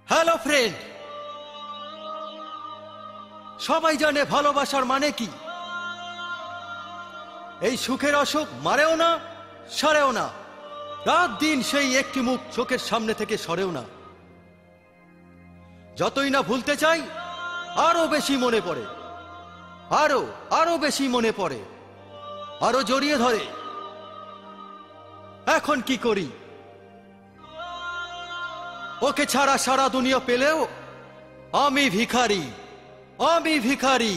Hello friend, সবাই জানে ভালোবাসার মানে কি। এই সুখের অসুখ মারেও না, সরেও না। রাত দিন সেই একটি মুখ চোখের সামনে থেকে সরেও না। যতই না ভুলতে চাই, আরো বেশি মনে পড়ে, আরো আরো বেশি মনে পড়ে, আরো জড়িয়ে ধরে। এখন কি করি? ওকে ছাড়া সারা দুনিয়া পেলেও আমি ভিখারি, আমি ভিখারি।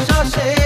শ্বাসে